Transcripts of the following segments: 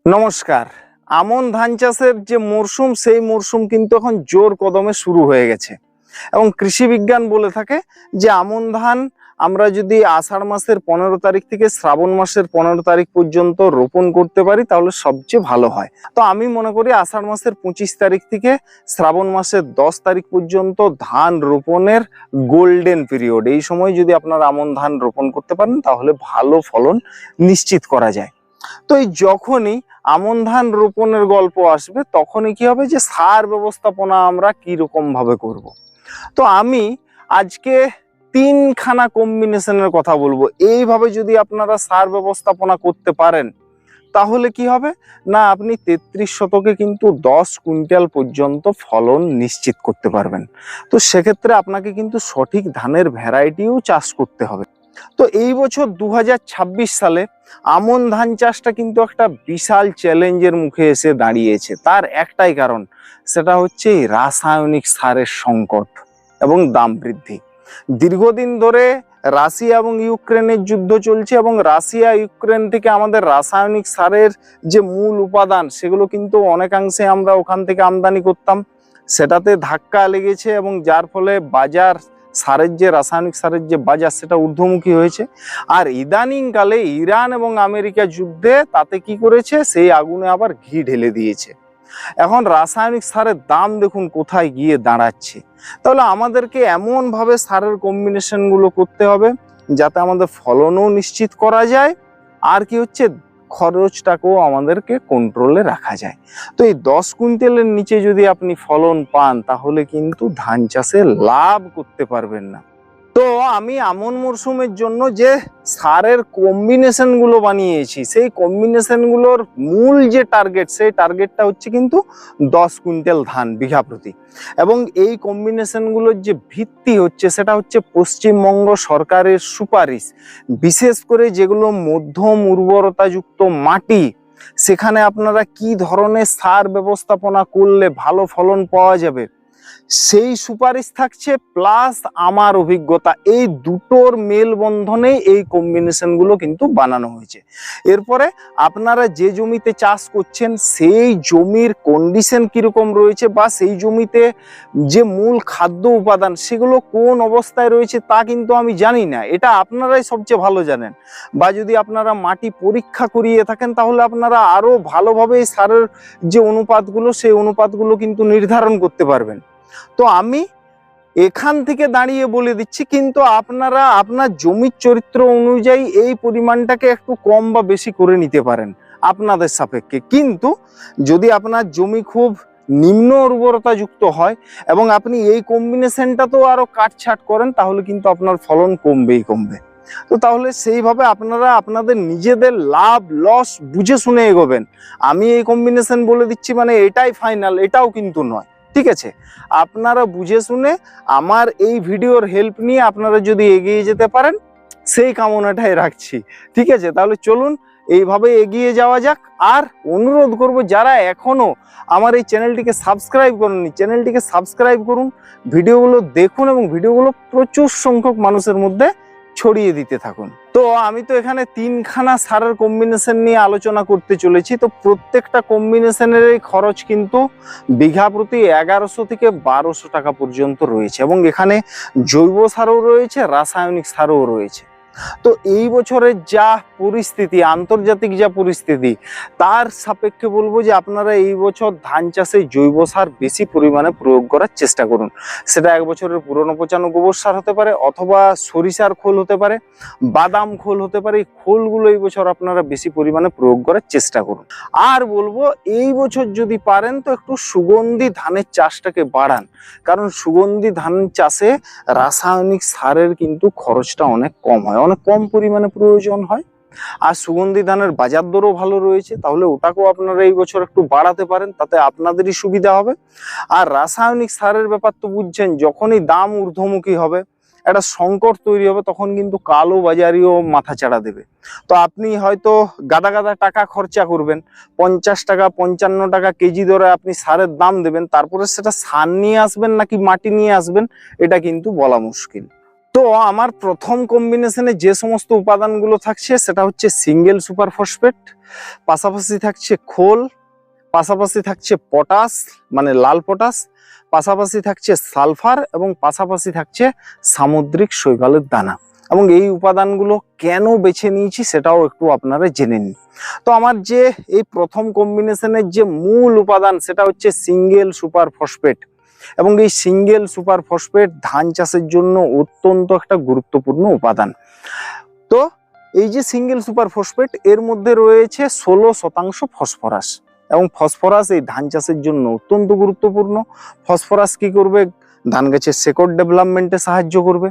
নমস্কার। আমন ধান চাষের যে মরশুম সেই মরশুম কিন্তু এখন জোর কদমে শুরু হয়ে গেছে এবং কৃষি বিজ্ঞান বলে থাকে যে আমন ধান আমরা যদি আষাঢ় মাসের 15 তারিখ থেকে শ্রাবণ মাসের 15 তারিখ পর্যন্ত রোপণ করতে পারি তাহলে সবচেয়ে ভালো হয়। তো আমি মনে করি আষাঢ় মাসের 25 তারিখ থেকে শ্রাবণ মাসের 10 তারিখ পর্যন্ত ধান রোপণের গোল্ডেন পিরিয়ড। এই সময় যদি আপনারা আমন ধান রোপণ করতে পারেন তাহলে ভালো ফলন নিশ্চিত করা যায়। তো এই যখনই আমন ধান রোপণের গল্প আসবে তখনই কি হবে যে সার ব্যবস্থাপনা আমরা কি রকম ভাবে করব। তো আমি আজকে তিনখানা কম্বিনেশনের কথা বলবো। এইভাবে যদি আপনারা সার ব্যবস্থাপনা করতে পারেন তাহলে কি হবে না, আপনি 33 শতকে কিন্তু 10 কুইন্টাল পর্যন্ত ফলন নিশ্চিত করতে পারবেন। তো সেক্ষেত্রে আপনাকে কিন্তু সঠিক ধানের ভ্যারাইটিও চাষ করতে হবে। তো এই বছর 2026 সালে আমন ধান চাষটা কিন্তু একটা বিশাল চ্যালেঞ্জের মুখে এসে দাঁড়িয়েছে। তার একটাই কারণ, সেটা হচ্ছে এই রাসায়নিক সারের সংকট এবং দাম বৃদ্ধি। দীর্ঘদিন ধরে রাশিয়া এবং ইউক্রেনের যুদ্ধ চলছে এবং রাশিয়া ইউক্রেন থেকে আমাদের রাসায়নিক সারের যে মূল উপাদান সেগুলো কিন্তু অনেকাংশে আমরা ওখান থেকে আমদানি করতাম, সেটাতে ধাক্কা লেগেছে এবং যার ফলে বাজার সারের যে রাসায়নিক সারের যে বাজার সেটা ঊর্ধ্বমুখী হয়েছে। আর ইদানিং কালে ইরান এবং আমেরিকা যুদ্ধে তাতে কি করেছে, সেই আগুনে আবার ঘি ঢেলে দিয়েছে। এখন রাসায়নিক সারের দাম দেখুন কোথায় গিয়ে দাঁড়াচ্ছে। তাহলে আমাদেরকে এমন ভাবে সারের কম্বিনেশন গুলো করতে হবে যাতে আমাদের ফলনও নিশ্চিত করা যায় আর কি হচ্ছে খরচটাকেও আমাদেরকে কন্ট্রোলে রাখা যায়। তো এই 10 কুইন্টালের নিচে যদি আপনি ফলন পান তাহলে কিন্তু ধান চাষে লাভ করতে পারবেন না। তো আমি আমন মরশুমের জন্য যে সারের কম্বিনেশন গুলো বানিয়েছি সেই কম্বিনেশন গুলোর মূল যে টার্গেট সেই টার্গেটটা হচ্ছে কিন্তু 10 কুইন্টাল ধান বিঘা প্রতি। এবং এই কম্বিনেশন গুলোর যে ভিত্তি হচ্ছে সেটা হচ্ছে পশ্চিমবঙ্গ সরকারের সুপারিশ। বিশেষ করে যেগুলো মধ্যম উর্বরতাযুক্ত মাটি সেখানে আপনারা কি ধরনের সার ব্যবস্থাপনা করলে ভালো ফলন পাওয়া যাবে সেই সুপারিশ থাকছে, প্লাস আমার অভিজ্ঞতা, এই দুটোর মেলবন্ধনে এই কম্বিনেশন গুলো কিন্তু বানানো হয়েছে। এরপরে আপনারা যে জমিতে চাষ করছেন সেই জমির কন্ডিশন কিরকম রয়েছে বা সেই জমিতে যে মূল খাদ্য উপাদান সেগুলো কোন অবস্থায় রয়েছে তা কিন্তু আমি জানি না, এটা আপনারাই সবচেয়ে ভালো জানেন। বা যদি আপনারা মাটি পরীক্ষা করিয়ে থাকেন তাহলে আপনারা আরো ভালোভাবে এই সারের যে অনুপাতগুলো সেই অনুপাতগুলো কিন্তু নির্ধারণ করতে পারবেন। তো আমি এখান থেকে দাঁড়িয়ে বলে দিচ্ছি, কিন্তু আপনারা আপনার জমির চরিত্র অনুযায়ী এই পরিমাণটাকে একটু কম বা বেশি করে নিতে পারেন আপনাদের সাপেক্ষে। কিন্তু যদি আপনার জমি খুব নিম্ন উর্বরতা যুক্ত হয় এবং আপনি এই কম্বিনেশনটা তো আরো কাটছাট করেন তাহলে কিন্তু আপনার ফলন কমবেই কমবে। তো তাহলে সেইভাবে আপনারা আপনাদের নিজেদের লাভ লস বুঝে শুনে এগোবেন। আমি এই কম্বিনেশন বলে দিচ্ছি মানে এটাই ফাইনাল, এটাও কিন্তু নয়, ঠিক আছে? আপনারা বুঝে শুনে আমার এই ভিডিওর হেল্প নিয়ে আপনারা যদি এগিয়ে যেতে পারেন সেই কামনাটাই রাখছি, ঠিক আছে? তাহলে চলুন এইভাবে এগিয়ে যাওয়া যাক। আর অনুরোধ করব যারা এখনো আমার এই চ্যানেলটিকে সাবস্ক্রাইব করেননি চ্যানেলটিকে সাবস্ক্রাইব করুন, ভিডিওগুলো দেখুন এবং ভিডিওগুলো প্রচুর সংখ্যক মানুষের মধ্যে ছড়িয়ে দিতে থাকুন। তো আমি তো এখানে তিনখানা সারের কম্বিনেশন নিয়ে আলোচনা করতে চলেছি। তো প্রত্যেকটা কম্বিনেশনের খরচ কিন্তু বিঘা প্রতি 1100 থেকে 1200 টাকা পর্যন্ত রয়েছে এবং এখানে জৈব সারও রয়েছে, রাসায়নিক সারও রয়েছে। তো এই বছরের যা পরিস্থিতি, আন্তর্জাতিক যা পরিস্থিতি, তার সাপেক্ষে বলবো যে আপনারা এই বছর ধান চাষে জৈব সার বেশি পরিমাণে প্রয়োগ করার চেষ্টা করুন। সেটা 1 বছরের পুরনো পচানো গোবর সার হতে পারে অথবা সরিষার খোল হতে পারে, বাদাম খোল হতে পারে। এই খোলগুলো এই বছর আপনারা বেশি পরিমাণে প্রয়োগ করার চেষ্টা করুন। আর বলবো এই বছর যদি পারেন তো একটু সুগন্ধি ধানের চাষটাকে বাড়ান, কারণ সুগন্ধি ধান চাষে রাসায়নিক সারের কিন্তু খরচটা অনেক কম হয়, অনেক কম পরিমাণে প্রয়োজন হয়। আর সুগন্ধি ধানের বাজার দরও ভালো রয়েছে, তাহলে ওটাকেও আপনারা এই বছর একটু বাড়াতে পারেন, তাতে আপনাদেরই সুবিধা হবে। আর রাসায়নিক সারের ব্যাপার তো বুঝছেন, যখনই দাম ঊর্ধ্বমুখী হবে একটা সংকট তৈরি হবে তখন কিন্তু কালো বাজারিও মাথা চাড়া দেবে। তো আপনি হয়তো গাদা গাদা টাকা খরচা করবেন, 50 টাকা 55 টাকা কেজি দরে আপনি সারের দাম দেবেন, তারপরে সেটা সার নিয়ে আসবেন নাকি মাটি নিয়ে আসবেন এটা কিন্তু বলা মুশকিল। তো আমার প্রথম কম্বিনেশনে যে সমস্ত উপাদানগুলো থাকছে সেটা হচ্ছে সিঙ্গেল সুপার ফসফেট, পাশাপাশি থাকছে খোল, পাশাপাশি থাকছে পটাশ মানে লাল পটাশ, পাশাপাশি থাকছে সালফার এবং পাশাপাশি থাকছে সামুদ্রিক শৈবালের দানা। এবং এই উপাদানগুলো কেন বেছে নিয়েছি সেটাও একটু আপনারা জেনে নিন। তো আমার যে এই প্রথম কম্বিনেশনের যে মূল উপাদান সেটা হচ্ছে সিঙ্গেল সুপার ফসফেট, এবং এই সিঙ্গেল সুপার ফসফেট ধান চাষের জন্য অত্যন্ত একটা গুরুত্বপূর্ণ উপাদান। তো এই যে সিঙ্গেল সুপার ফসফেট এর মধ্যে রয়েছে 16% ফসফরাস, এবং ফসফরাস এই ধান চাষের জন্য অত্যন্ত গুরুত্বপূর্ণ। ফসফরাস কি করবে? ধান গাছের শেকড় ডেভেলপমেন্টে সাহায্য করবে,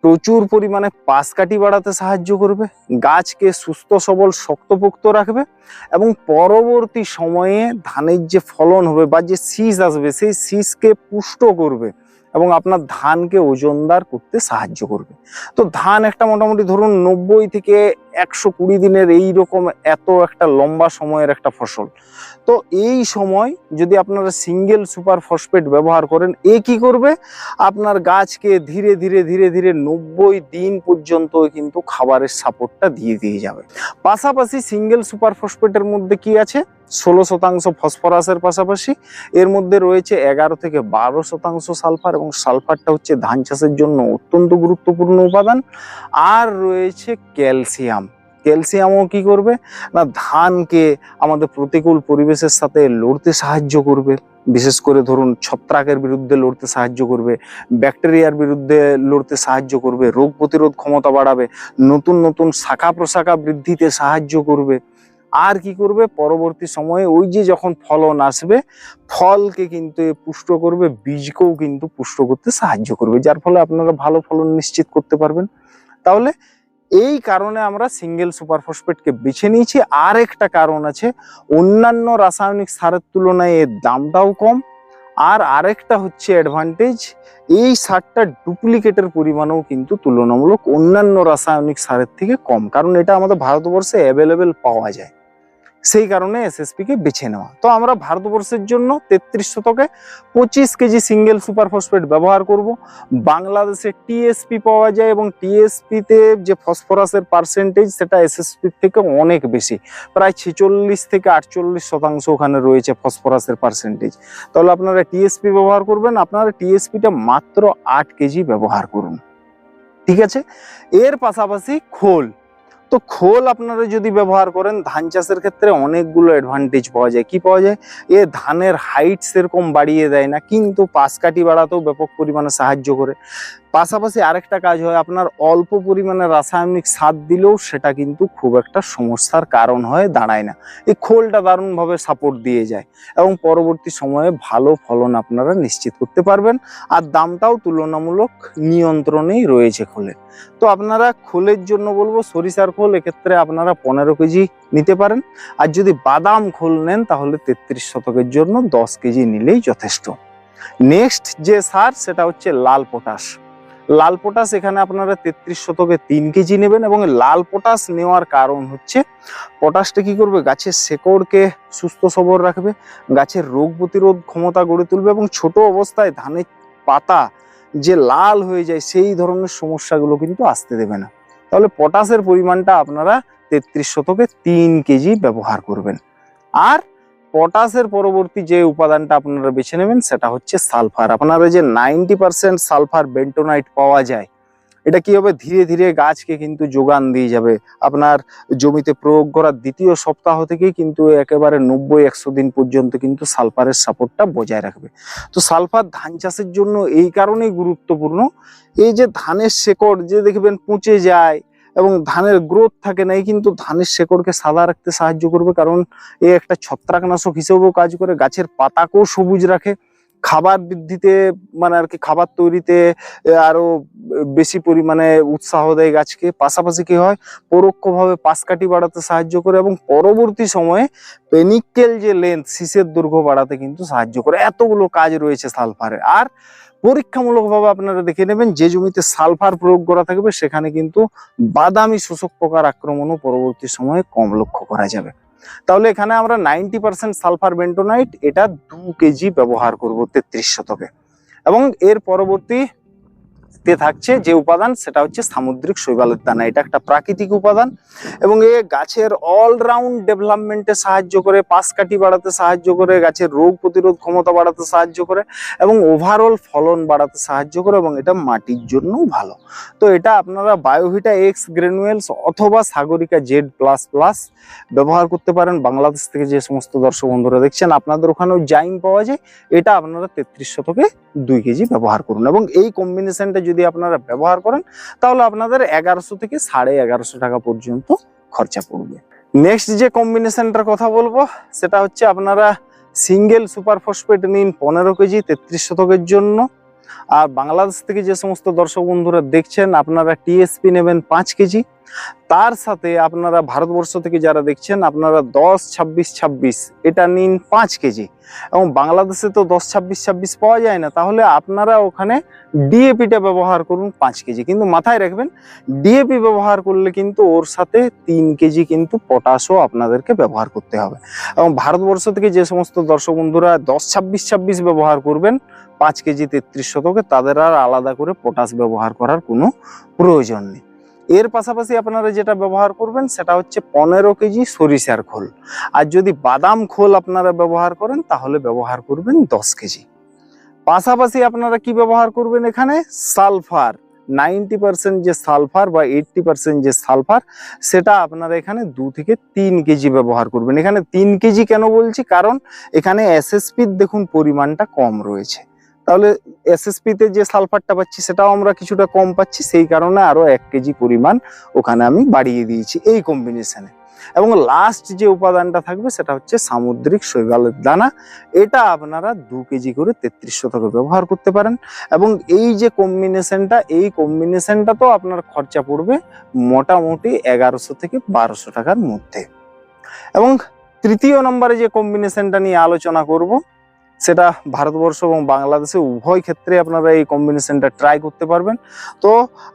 প্রচুর পরিমাণে পাশ কাঠি বাড়াতে সাহায্য করবে, গাছকে সুস্থ সবল শক্তপোক্ত রাখবে, এবং পরবর্তী সময়ে ধানের যে ফলন হবে বা যে শীষ আসবে সেই শীষকে পুষ্ট করবে এবং আপনার ধানকে ওজনদার করতে সাহায্য করবে। তো ধান একটা মোটামুটি ধরুন 90 থেকে 120 দিনের এইরকম এত একটা লম্বা সময়ের একটা ফসল। তো এই সময় যদি আপনারা সিঙ্গেল সুপার ফসফেট ব্যবহার করেন, এ কি করবে? আপনার গাছকে ধীরে ধীরে ধীরে ধীরে 90 দিন পর্যন্ত কিন্তু খাবারের সাপোর্টটা দিয়ে যাবে। পাশাপাশি সিঙ্গেল সুপার ফসফেটের মধ্যে কি আছে? 16% ফসফরাসের পাশাপাশি এর মধ্যে রয়েছে 11 থেকে 12% সালফার, এবং সালফারটা হচ্ছে ধান চাষের জন্য অত্যন্ত গুরুত্বপূর্ণ উপাদান। আর রয়েছে ক্যালসিয়াম। ক্যালসিয়ামও কি করবে না ধানকে আমাদের প্রতিকূল পরিবেশের সাথে লড়তে সাহায্য করবে, বিশেষ করে ধরুন ছত্রাকের বিরুদ্ধে লড়তে সাহায্য করবে, ব্যাকটেরিয়ার বিরুদ্ধে লড়তে সাহায্য করবে, রোগ প্রতিরোধ ক্ষমতা বাড়াবে, নতুন নতুন শাখা প্রশাখা বৃদ্ধিতে সাহায্য করবে। আর কি করবে? পরবর্তী সময়ে ওই যে যখন ফলন আসবে ফলকে কিন্তু পুষ্ট করবে, বীজকেও কিন্তু পুষ্ট করতে সাহায্য করবে, যার ফলে আপনারা ভালো ফলন নিশ্চিত করতে পারবেন। তাহলে এই কারণে আমরা সিঙ্গেল সুপার ফসফেটকে বেছে নিয়েছি। আর একটা কারণ আছে, অন্যান্য রাসায়নিক সারের তুলনায় এর দামটাও কম। আর আরেকটা হচ্ছে অ্যাডভান্টেজ, এই সারটা ডুপ্লিকেটের পরিমাণও কিন্তু তুলনামূলক অন্যান্য রাসায়নিক সারের থেকে কম, কারণ এটা আমাদের ভারতবর্ষে অ্যাভেলেবেল পাওয়া যায়, সেই কারণে এসএসপি কে বেছে নেওয়া। তো আমরা ভারতবর্ষের জন্য 33 শতকে 25 কেজি সিঙ্গেল সুপার ফসফেট ব্যবহার করব। বাংলাদেশে টিএসপি পাওয়া যায়, এবং টিএসপি তে যে ফসফরাসের পার্সেন্টেজ সেটা এসএসপি থেকে অনেক বেশি, প্রায় 46 থেকে 48% ওখানে রয়েছে ফসফরাসের পার্সেন্টেজ। তাহলে আপনারা টিএসপি ব্যবহার করবেন, আপনারা টিএসপিটা মাত্র 8 কেজি ব্যবহার করুন, ঠিক আছে। এর পাশাপাশি খোল, তো খোল আপনারা যদি ব্যবহার করেন ধান চাষের ক্ষেত্রে অনেকগুলো অ্যাডভান্টেজ পাওয়া যায়। কি পাওয়া যায়? এ ধানের হাইট সেরকম বাড়িয়ে দেয় না, কিন্তু পাশ কাঠি বাড়াতেও ব্যাপক পরিমাণে সাহায্য করে। পাশাপাশি আরেকটা কাজ হয়, আপনার অল্প পরিমাণে রাসায়নিক সার দিলেও সেটা কিন্তু খুব একটা সমস্যার কারণ হয়ে দাঁড়ায় না। এই খোলটা দারুণভাবে সাপোর্ট দিয়ে যায়, এবং পরবর্তী সময়ে ভালো ফলন আপনারা নিশ্চিত করতে পারবেন। আর দামটাও তুলনামূলক নিয়ন্ত্রণেই রয়েছে খোলের। তো আপনারা খোলের জন্য বলবো সরিষার খোল এক্ষেত্রে আপনারা 15 কেজি নিতে পারেন, আর যদি বাদাম খোল নেন তাহলে 33 শতকের জন্য 10 কেজি নিলেই যথেষ্ট। নেক্সট যে সার সেটা হচ্ছে লাল পটাশ। লাল পটাশ এখানে আপনারা 33 শতকে 3 কেজি নেবেন, এবং লাল পটাশ নেওয়ার কারণ হচ্ছে পটাশটা কি করবে? গাছের শেকড়কে সুস্থ সবল রাখবে, গাছের রোগ প্রতিরোধ ক্ষমতা গড়ে তুলবে, এবং ছোট অবস্থায় ধানের পাতা যে লাল হয়ে যায় সেই ধরনের সমস্যাগুলো কিন্তু আসতে দেবে না। তাহলে পটাশের পরিমাণটা আপনারা 33 শতকে 3 কেজি ব্যবহার করবেন। আর পটাশের পরবর্তী যে উপাদানটা আপনারা বেছে নেবেন সেটা হচ্ছে সালফার। আপনারা যে 90% সালফার বেন্টোনাইট পাওয়া যায়, এটা কি হবে? ধীরে ধীরে গাছকে কিন্তু যোগান দিয়ে যাবে। আপনার জমিতে প্রয়োগ করার দ্বিতীয় সপ্তাহ থেকেই কিন্তু একেবারে 90-100 দিন পর্যন্ত কিন্তু সালফারের সাপোর্টটা বজায় রাখবে। তো সালফার ধান চাষের জন্য এই কারণেই গুরুত্বপূর্ণ। এই যে ধানের শেকড় যে দেখবেন পচে যায় এবং ধানের গ্রোথ থাকে না, এই কিন্তু ধানের শেকড়কে সাদা রাখতে সাহায্য করবে, কারণ এই একটা ছত্রাকনাশক হিসেবেও কাজ করে, গাছের পাতাকেও সবুজ রাখে, খাবার বৃদ্ধিতে মানে আর কি খাবার তৈরিতে আরো বেশি পরিমাণে উৎসাহ দেয় গাছকে। পাশাপাশি কি হয়? পরোক্ষভাবে পাশ কাঠি বাড়াতে সাহায্য করে, এবং পরবর্তী সময়ে পেনিকেল যে লেন্থ শীষের দৈর্ঘ্য বাড়াতে কিন্তু সাহায্য করে। এতগুলো কাজ রয়েছে সালফারে। আর পরীক্ষামূলকভাবে আপনারা দেখে নেবেন যে জমিতে সালফার প্রয়োগ করা থাকবে সেখানে কিন্তু বাদামি শোষক পোকার আক্রমণও পরবর্তী সময়ে কম লক্ষ্য করা যাবে। তাহলে এখানে আমরা 90% সালফার বেন্টোনাইট এটা 2 কেজি ব্যবহার করব 33 শতকে। এবং এর পরবর্তী তে থাকছে যে উপাদান সেটা হচ্ছে সামুদ্রিক শৈবালের দানা। এটা একটা প্রাকৃতিক উপাদান এবং এ গাছের অলরাউন্ড ডেভেলপমেন্টে সাহায্য করে, পাশ কাঠি বাড়াতে সাহায্য করে, গাছের রোগ প্রতিরোধ ক্ষমতা বাড়াতে সাহায্য করে এবং ওভারঅল ফলন বাড়াতে সাহায্য করে এবং এটা মাটির জন্যও ভালো। তো এটা আপনারা বায়োভিটা এক্স গ্রানুয়েলস অথবা সাগরিকা জেড প্লাস প্লাস ব্যবহার করতে পারেন। বাংলাদেশ থেকে যে সমস্ত দর্শক বন্ধুরা দেখছেন, আপনাদের ওখানেও জাইম পাওয়া যায়, এটা আপনারা 33 শতকে 2 কেজি ব্যবহার করুন এবং এই কম্বিনেশনটা যদি আপনারা ব্যবহার করেন তাহলে আপনাদের 1100 থেকে 1150 টাকা পর্যন্ত খরচা পড়বে। নেক্সট যে কম্বিনেশনটার কথা বলবো সেটা হচ্ছে আপনারা সিঙ্গেল সুপার ফসফেট নিন 15 কেজি 33 শতকের জন্য। আর বাংলাদেশ থেকে যে সমস্ত দর্শক বন্ধুরা দেখছেন আপনারা টিএসপি নেবেন 5 কেজি। তার সাথে আপনারা ভারতবর্ষ থেকে যারা দেখছেন আপনারা 10-26-26 এটা নিন 5 কেজি। এবং বাংলাদেশে তো 10-26-26 পাওয়া যায় না, তাহলে আপনারা ওখানে ডিএপিটা ব্যবহার করুন 5 কেজি। কিন্তু মাথায় রাখবেন ডিএপি ব্যবহার করলে কিন্তু ওর সাথে 3 কেজি কিন্তু পটাশও আপনাদেরকে ব্যবহার করতে হবে। এবং ভারতবর্ষ থেকে যে সমস্ত দর্শক বন্ধুরা 10-26-26 ব্যবহার করবেন 5 কেজি 33 শতকে, তাদের আর আলাদা করে পটাশ ব্যবহার করার কোনো প্রয়োজন নেই। এর পাশাপাশি আপনারা যেটা ব্যবহার করবেন সেটা হচ্ছে 15 কেজি সরিষার খোল। আর যদি বাদাম খোল আপনারা ব্যবহার করেন তাহলে ব্যবহার করবেন 10 কেজি। পাশাপাশি আপনারা কি ব্যবহার করবেন এখানে সালফার 90% যে সালফার বা 80% যে সালফার সেটা আপনারা এখানে 2 থেকে 3 কেজি ব্যবহার করবেন। এখানে 3 কেজি কেন বলছি, কারণ এখানে এসএসপির দেখুন পরিমাণটা কম রয়েছে, তাহলে এসএসপি তে যে সালফারটা পাচ্ছি সেটাও আমরা কিছুটা কম পাচ্ছি, সেই কারণে আরো 1 কেজি পরিমাণ ওখানে আমি বাড়িয়ে দিয়েছি এই কম্বিনেশনে। এবং লাস্ট যে উপাদানটা থাকবে সেটা হচ্ছে সামুদ্রিক শৈবালের দানা। এটা আপনারা 2 কেজি করে 33 শতকে ব্যবহার করতে পারেন। এবং এই যে কম্বিনেশনটা, এই কম্বিনেশনটা তো আপনার খরচা পড়বে মোটামুটি 1100 থেকে 1200 টাকার মধ্যে। এবং তৃতীয় নম্বরে যে কম্বিনেশনটা নিয়ে আলোচনা করব সেটা ভারতবর্ষ এবং বাংলাদেশে উভয় ক্ষেত্রে আপনারা এই কম্বিনেশনটা ট্রাই করতে পারবেন। তো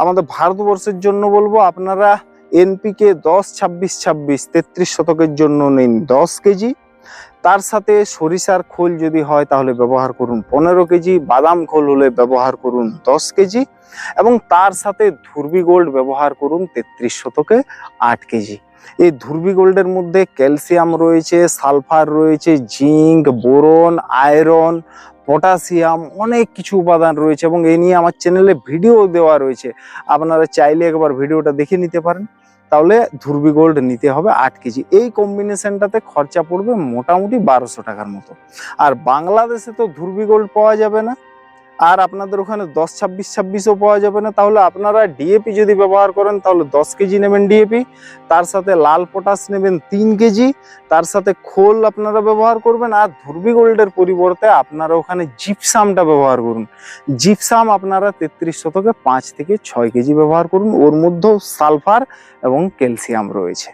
আমাদের ভারতবর্ষের জন্য বলবো আপনারা এনপিকে 10-26-26 33 শতকের জন্য নিন 10 কেজি। তার সাথে সরিষার খোল যদি হয় তাহলে ব্যবহার করুন 15 কেজি, বাদাম খোল হলে ব্যবহার করুন 10 কেজি এবং তার সাথে ধুরবি গোল্ড ব্যবহার করুন 33 শতকে 8 কেজি। এই ধুরবি গোল্ডের মধ্যে ক্যালসিয়াম রয়েছে, সালফার রয়েছে, জিঙ্ক, বোরন, আয়রন, পটাশিয়াম, অনেক কিছু উপাদান রয়েছে এবং এই নিয়ে আমার চ্যানেলে ভিডিও দেওয়া রয়েছে, আপনারা চাইলে একবার ভিডিওটা দেখে নিতে পারেন। তাহলে ধুরবি গোল্ড নিতে হবে 8 কেজি। এই কম্বিনেশনটাতে খরচা পড়বে মোটামুটি 1200 টাকার মতো। আর বাংলাদেশে তো ধুরবি গোল্ড পাওয়া যাবে না, আর আপনাদের ওখানে 10-26-26ও পাওয়া যাবে না, তাহলে আপনারা ডিএপি যদি ব্যবহার করেন তাহলে 10 কেজি নেবেন ডিএপি, তার সাথে লাল পটাশ নেবেন 3 কেজি, তার সাথে খোল আপনারা ব্যবহার করবেন। আর ধুরবি গোল্ডের পরিবর্তে আপনারা ওখানে জিপসামটা ব্যবহার করুন। জিপসাম আপনারা 33 শতকে 5 থেকে 6 কেজি ব্যবহার করুন, ওর মধ্যেও সালফার এবং ক্যালসিয়াম রয়েছে।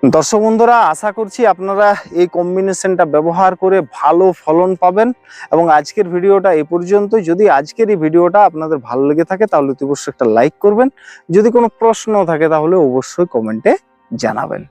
দর্শক বন্ধুরা, আশা করছি আপনারা এই কম্বিনেশনটা ব্যবহার করে ভালো ফলন পাবেন। এবং আজকের ভিডিওটা এ পর্যন্ত। যদি আজকের এই ভিডিওটা আপনাদের ভালো লেগে থাকে তাহলে অবশ্যই একটা লাইক করবেন। যদি কোনো প্রশ্ন থাকে তাহলে অবশ্যই কমেন্টে জানাবেন।